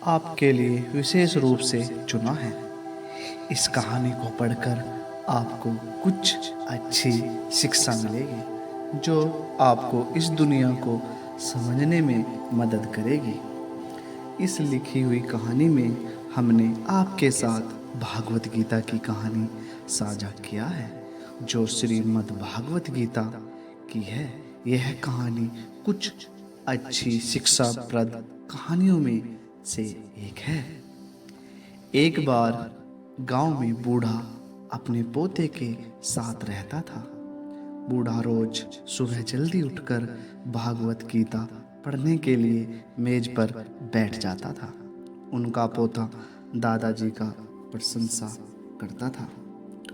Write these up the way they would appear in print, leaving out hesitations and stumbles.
आपके लिए विशेष रूप से चुना है। इस कहानी को पढ़कर आपको कुछ अच्छी शिक्षा मिलेगी जो आपको इस दुनिया को समझने में मदद करेगी। इस लिखी हुई कहानी में हमने आपके साथ भागवत गीता की कहानी साझा किया है जो श्रीमद् भागवत गीता की है। यह कहानी कुछ अच्छी शिक्षाप्रद कहानियों में से एक है। एक बार गांव में बूढ़ा अपने पोते के साथ रहता था। बूढ़ा रोज सुबह जल्दी उठकर भागवत गीता पढ़ने के लिए मेज पर बैठ जाता था। उनका पोता दादाजी का प्रशंसा करता था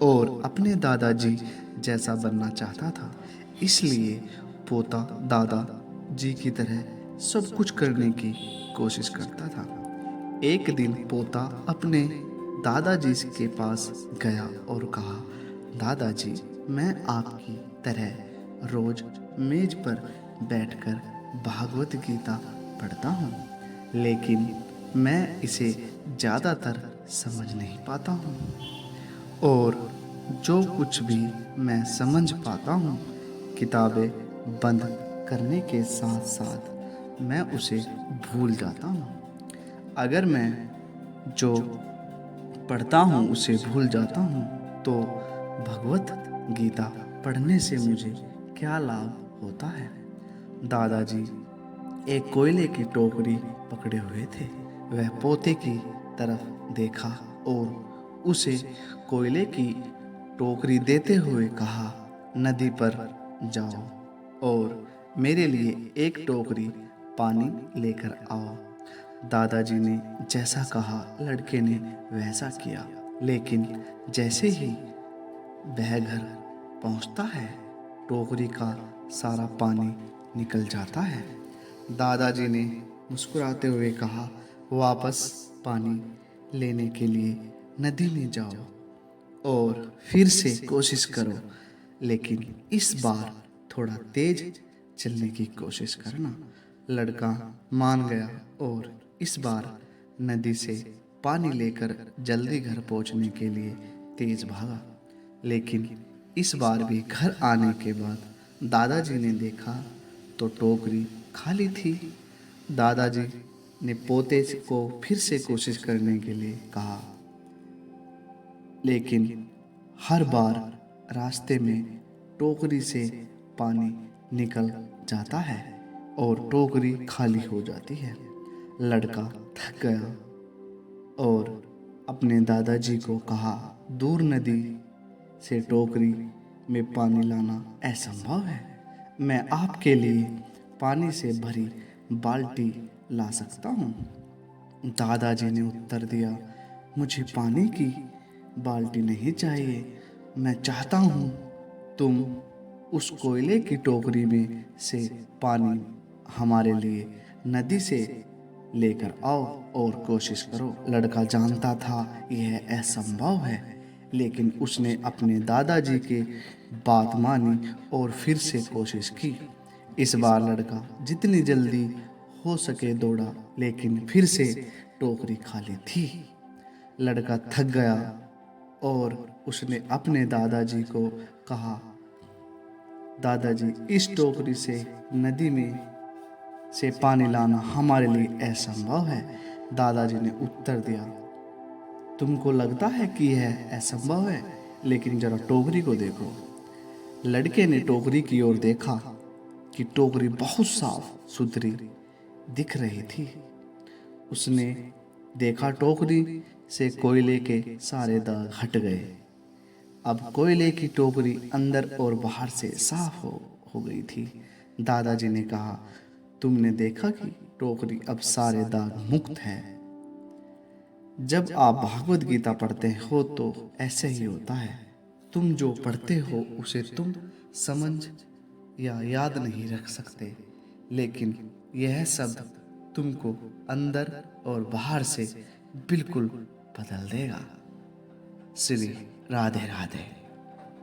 और अपने दादाजी जैसा बनना चाहता था। इसलिए पोता दादाजी की तरह सब कुछ करने की कोशिश करता था। एक दिन पोता अपने दादाजी के पास गया और कहा, दादाजी, मैं आपकी तरह रोज मेज पर बैठकर भागवत गीता पढ़ता हूँ, लेकिन मैं इसे ज़्यादातर समझ नहीं पाता हूँ और जो कुछ भी मैं समझ पाता हूँ किताबें बंद करने के साथ साथ मैं उसे भूल जाता हूँ। अगर मैं जो पढ़ता हूँ उसे भूल जाता हूँ तो भगवत गीता पढ़ने से मुझे क्या लाभ होता है। दादाजी एक कोयले की टोकरी पकड़े हुए थे। वह पोते की तरफ देखा और उसे कोयले की टोकरी देते हुए कहा, नदी पर जाओ और मेरे लिए एक टोकरी पानी लेकर आओ। दादाजी ने जैसा कहा लड़के ने वैसा किया, लेकिन जैसे ही वह घर पहुंचता है टोकरी का सारा पानी निकल जाता है। दादाजी ने मुस्कुराते हुए कहा, वापस पानी लेने के लिए नदी में जाओ और फिर से कोशिश करो, लेकिन इस बार थोड़ा तेज चलने की कोशिश करना। लड़का मान गया और इस बार नदी से पानी लेकर जल्दी घर पहुंचने के लिए तेज भागा। लेकिन इस बार भी घर आने के बाद दादाजी ने देखा तो टोकरी खाली थी। दादाजी ने पोते को फिर से कोशिश करने के लिए कहा, लेकिन हर बार रास्ते में टोकरी से पानी निकल जाता है और टोकरी खाली हो जाती है। लड़का थक गया और अपने दादाजी को कहा, दूर नदी से टोकरी में पानी लाना असंभव है। मैं आपके लिए पानी से भरी बाल्टी ला सकता हूँ। दादाजी ने उत्तर दिया, मुझे पानी की बाल्टी नहीं चाहिए। मैं चाहता हूँ तुम उस कोयले की टोकरी में से पानी हमारे लिए नदी से लेकर आओ और कोशिश करो। लड़का जानता था यह असंभव है, लेकिन उसने अपने दादाजी की बात मानी और फिर से कोशिश की। इस बार लड़का जितनी जल्दी हो सके दौड़ा, लेकिन फिर से टोकरी खाली थी। लड़का थक गया और उसने अपने दादाजी को कहा, दादाजी, इस टोकरी से नदी में से पानी लाना हमारे लिए असंभव है। दादाजी ने उत्तर दिया, तुमको लगता है कि यह असंभव है, लेकिन जरा टोकरी को देखो। लड़के ने टोकरी की ओर देखा कि टोकरी बहुत साफ सुथरी दिख रही थी। उसने देखा टोकरी से कोयले के सारे दाग हट गए। अब कोयले की टोकरी अंदर और बाहर से साफ हो गई थी। दादाजी ने कहा, तुमने देखा कि टोकरी अब सारे दाग मुक्त है। जब आप भागवत गीता पढ़ते हो तो ऐसे ही होता है। तुम जो पढ़ते हो उसे तुम समझ या याद नहीं रख सकते, लेकिन यह शब्द तुमको अंदर और बाहर से बिल्कुल बदल देगा। श्री राधे राधे।